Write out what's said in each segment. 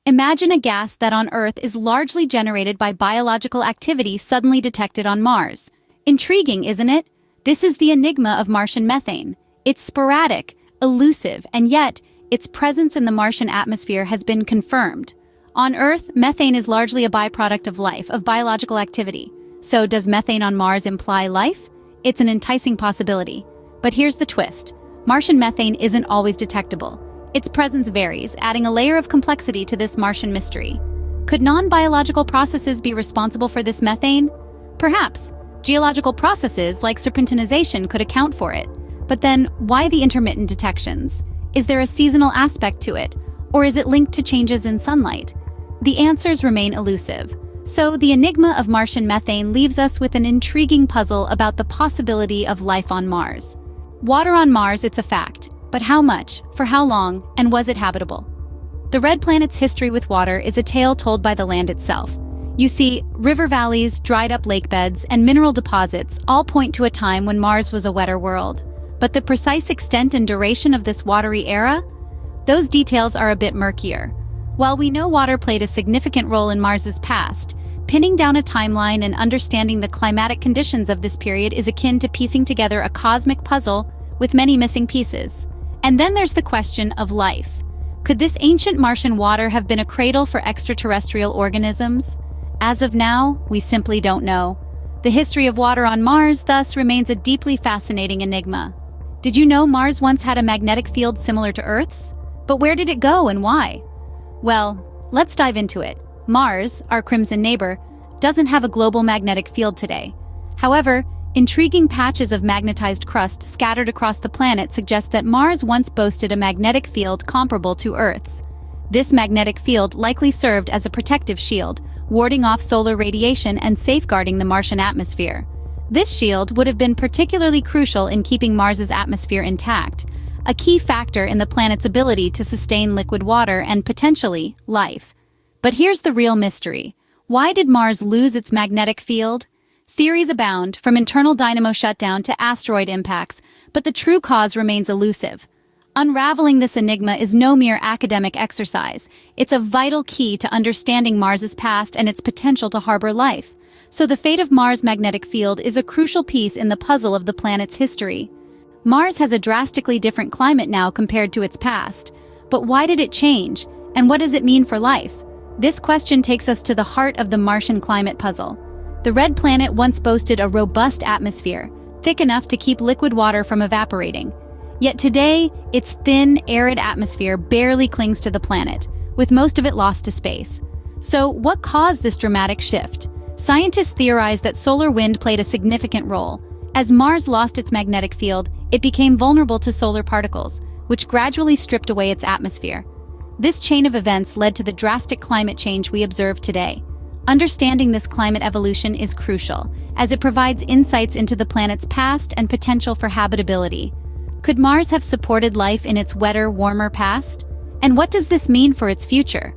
Imagine a gas that on Earth is largely generated by biological activity suddenly detected on Mars. Intriguing, isn't it? This is the enigma of Martian methane. It's sporadic, elusive, and yet its presence in the Martian atmosphere has been confirmed. On Earth, methane is largely a byproduct of life, of biological activity. So does methane on Mars imply life? It's an enticing possibility. But here's the twist. Martian methane isn't always detectable. Its presence varies, adding a layer of complexity to this Martian mystery. Could non-biological processes be responsible for this methane? Perhaps. Geological processes like serpentinization could account for it. But then, why the intermittent detections? Is there a seasonal aspect to it? Or is it linked to changes in sunlight? The answers remain elusive. So, the enigma of Martian methane leaves us with an intriguing puzzle about the possibility of life on Mars. Water on Mars, it's a fact. But how much, for how long, and was it habitable? The red planet's history with water is a tale told by the land itself. You see, river valleys, dried-up lake beds, and mineral deposits all point to a time when Mars was a wetter world. But the precise extent and duration of this watery era? Those details are a bit murkier. While we know water played a significant role in Mars's past, pinning down a timeline and understanding the climatic conditions of this period is akin to piecing together a cosmic puzzle with many missing pieces. And then there's the question of life. Could this ancient Martian water have been a cradle for extraterrestrial organisms? As of now, we simply don't know. The history of water on Mars, thus, remains a deeply fascinating enigma. Did you know Mars once had a magnetic field similar to Earth's? But where did it go and why? Well, let's dive into it. Mars, our crimson neighbor, doesn't have a global magnetic field today. However, intriguing patches of magnetized crust scattered across the planet suggest that Mars once boasted a magnetic field comparable to Earth's. This magnetic field likely served as a protective shield, warding off solar radiation and safeguarding the Martian atmosphere. This shield would have been particularly crucial in keeping Mars's atmosphere intact, a key factor in the planet's ability to sustain liquid water and, potentially, life. But here's the real mystery. Why did Mars lose its magnetic field? Theories abound, from internal dynamo shutdown to asteroid impacts, but the true cause remains elusive. Unraveling this enigma is no mere academic exercise. It's a vital key to understanding Mars's past and its potential to harbor life. So the fate of Mars' magnetic field is a crucial piece in the puzzle of the planet's history. Mars has a drastically different climate now compared to its past. But why did it change? And what does it mean for life? This question takes us to the heart of the Martian climate puzzle. The red planet once boasted a robust atmosphere, thick enough to keep liquid water from evaporating. Yet today, its thin, arid atmosphere barely clings to the planet, with most of it lost to space. So, what caused this dramatic shift? Scientists theorize that solar wind played a significant role. As Mars lost its magnetic field, it became vulnerable to solar particles, which gradually stripped away its atmosphere. This chain of events led to the drastic climate change we observe today. Understanding this climate evolution is crucial, as it provides insights into the planet's past and potential for habitability. Could Mars have supported life in its wetter, warmer past? And what does this mean for its future?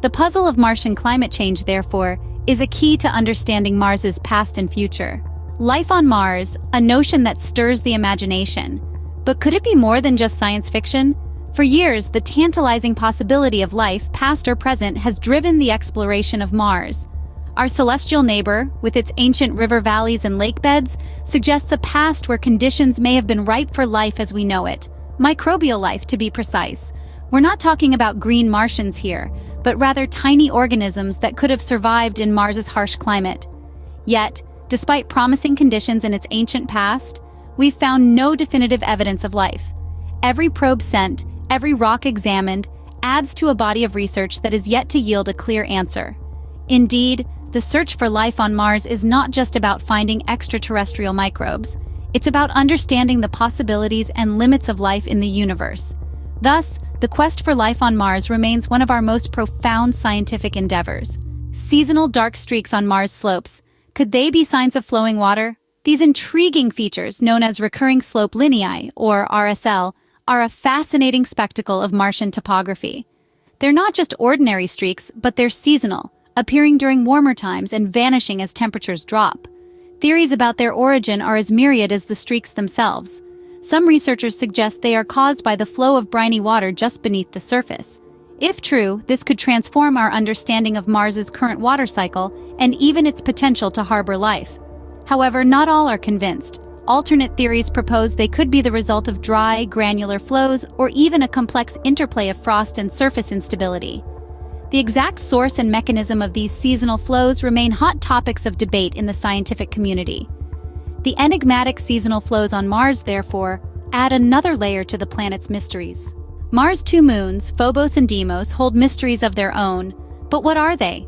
The puzzle of Martian climate change, therefore, is a key to understanding Mars's past and future. Life on Mars, a notion that stirs the imagination. But could it be more than just science fiction? For years, the tantalizing possibility of life, past or present, has driven the exploration of Mars. Our celestial neighbor, with its ancient river valleys and lake beds, suggests a past where conditions may have been ripe for life as we know it. Microbial life, to be precise. We're not talking about green Martians here, but rather tiny organisms that could have survived in Mars's harsh climate. Yet, despite promising conditions in its ancient past, we've found no definitive evidence of life. Every probe sent, every rock examined, adds to a body of research that is yet to yield a clear answer. Indeed, the search for life on Mars is not just about finding extraterrestrial microbes. It's about understanding the possibilities and limits of life in the universe. Thus, the quest for life on Mars remains one of our most profound scientific endeavors. Seasonal dark streaks on Mars' slopes. Could they be signs of flowing water? These intriguing features, known as recurring slope linii, or RSL, are a fascinating spectacle of Martian topography. They're not just ordinary streaks, but they're seasonal, appearing during warmer times and vanishing as temperatures drop. Theories about their origin are as myriad as the streaks themselves. Some researchers suggest they are caused by the flow of briny water just beneath the surface. If true, this could transform our understanding of Mars's current water cycle and even its potential to harbor life. However, not all are convinced. Alternate theories propose they could be the result of dry, granular flows or even a complex interplay of frost and surface instability. The exact source and mechanism of these seasonal flows remain hot topics of debate in the scientific community. The enigmatic seasonal flows on Mars, therefore, add another layer to the planet's mysteries. Mars' two moons, Phobos and Deimos, hold mysteries of their own, but what are they?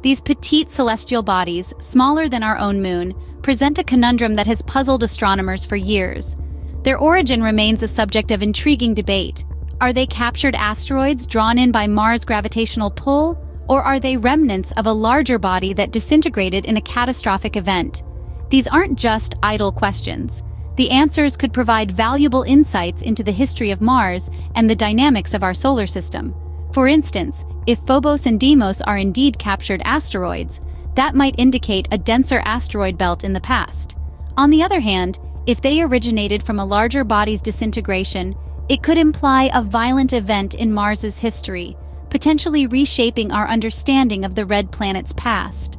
These petite celestial bodies, smaller than our own moon, present a conundrum that has puzzled astronomers for years. Their origin remains a subject of intriguing debate. Are they captured asteroids drawn in by Mars' gravitational pull, or are they remnants of a larger body that disintegrated in a catastrophic event? These aren't just idle questions. The answers could provide valuable insights into the history of Mars and the dynamics of our solar system. For instance, if Phobos and Deimos are indeed captured asteroids, that might indicate a denser asteroid belt in the past. On the other hand, if they originated from a larger body's disintegration, it could imply a violent event in Mars's history, potentially reshaping our understanding of the red planet's past.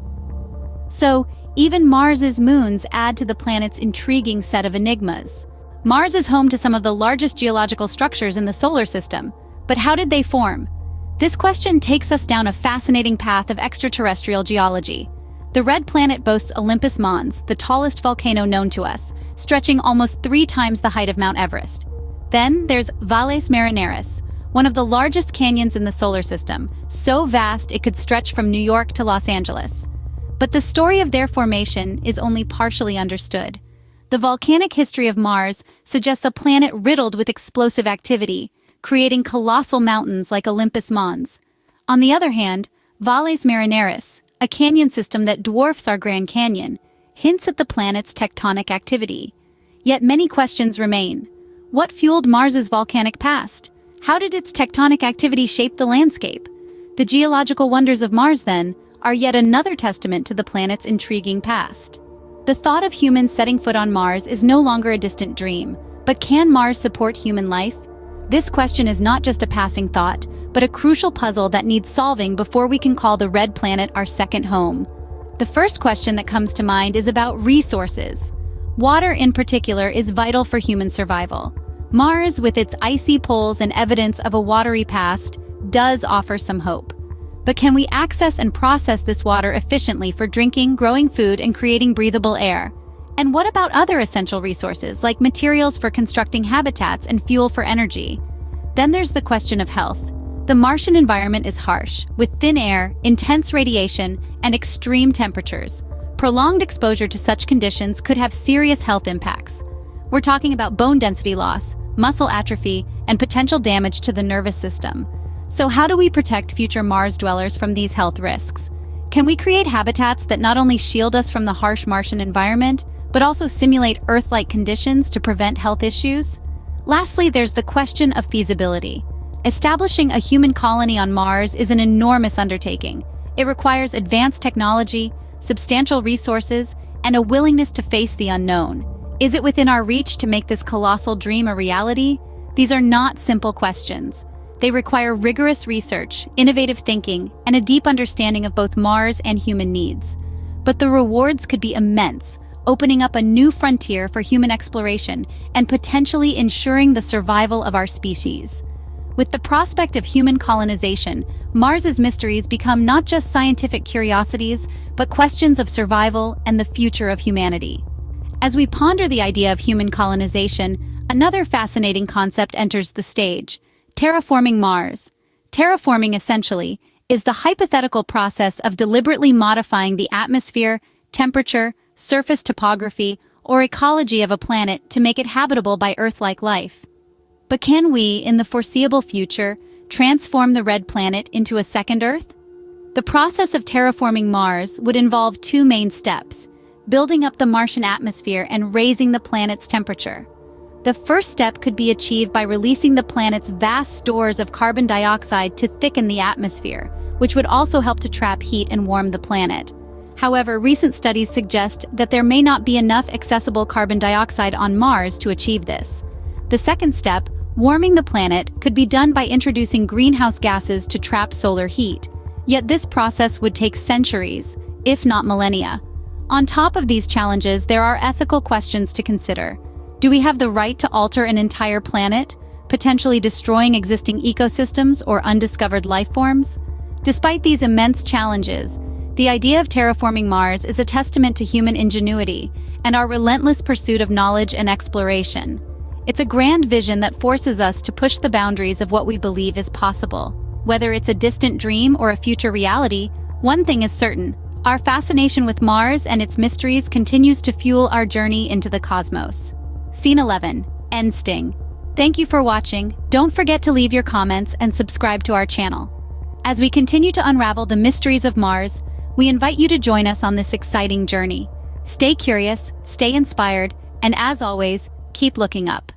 So, even Mars's moons add to the planet's intriguing set of enigmas. Mars is home to some of the largest geological structures in the solar system, but how did they form? This question takes us down a fascinating path of extraterrestrial geology. The red planet boasts Olympus Mons, the tallest volcano known to us, stretching almost 3 times the height of Mount Everest. Then there's Valles Marineris, one of the largest canyons in the solar system, so vast it could stretch from New York to Los Angeles. But the story of their formation is only partially understood. The volcanic history of Mars suggests a planet riddled with explosive activity, creating colossal mountains like Olympus Mons. On the other hand, Valles Marineris, a canyon system that dwarfs our Grand Canyon, hints at the planet's tectonic activity. Yet many questions remain. What fueled Mars's volcanic past? How did its tectonic activity shape the landscape? The geological wonders of Mars, then, are yet another testament to the planet's intriguing past. The thought of humans setting foot on Mars is no longer a distant dream, but can Mars support human life? This question is not just a passing thought, but a crucial puzzle that needs solving before we can call the red planet our second home. The first question that comes to mind is about resources. Water in particular is vital for human survival. Mars, with its icy poles and evidence of a watery past, does offer some hope. But can we access and process this water efficiently for drinking, growing food, and creating breathable air? And what about other essential resources, like materials for constructing habitats and fuel for energy? Then there's the question of health. The Martian environment is harsh, with thin air, intense radiation, and extreme temperatures. Prolonged exposure to such conditions could have serious health impacts. We're talking about bone density loss, muscle atrophy, and potential damage to the nervous system. So how do we protect future Mars dwellers from these health risks? Can we create habitats that not only shield us from the harsh Martian environment, but also simulate Earth-like conditions to prevent health issues? Lastly, there's the question of feasibility. Establishing a human colony on Mars is an enormous undertaking. It requires advanced technology, substantial resources, and a willingness to face the unknown. Is it within our reach to make this colossal dream a reality? These are not simple questions. They require rigorous research, innovative thinking, and a deep understanding of both Mars and human needs. But the rewards could be immense, opening up a new frontier for human exploration and potentially ensuring the survival of our species. With the prospect of human colonization, Mars's mysteries become not just scientific curiosities, but questions of survival and the future of humanity. As we ponder the idea of human colonization, another fascinating concept enters the stage: terraforming Mars. Terraforming, essentially, is the hypothetical process of deliberately modifying the atmosphere, temperature, surface topography, or ecology of a planet to make it habitable by Earth-like life. But can we, in the foreseeable future, transform the red planet into a second Earth? The process of terraforming Mars would involve 2 main steps: building up the Martian atmosphere and raising the planet's temperature. The first step could be achieved by releasing the planet's vast stores of carbon dioxide to thicken the atmosphere, which would also help to trap heat and warm the planet. However, recent studies suggest that there may not be enough accessible carbon dioxide on Mars to achieve this. The second step Warming the planet could be done by introducing greenhouse gases to trap solar heat, yet this process would take centuries, if not millennia. On top of these challenges, there are ethical questions to consider. Do we have the right to alter an entire planet, potentially destroying existing ecosystems or undiscovered life forms? Despite these immense challenges, the idea of terraforming Mars is a testament to human ingenuity and our relentless pursuit of knowledge and exploration. It's a grand vision that forces us to push the boundaries of what we believe is possible. Whether it's a distant dream or a future reality, one thing is certain: our fascination with Mars and its mysteries continues to fuel our journey into the cosmos. Scene 11. End Sting. Thank you for watching. Don't forget to leave your comments and subscribe to our channel. As we continue to unravel the mysteries of Mars, we invite you to join us on this exciting journey. Stay curious, stay inspired, and as always, keep looking up.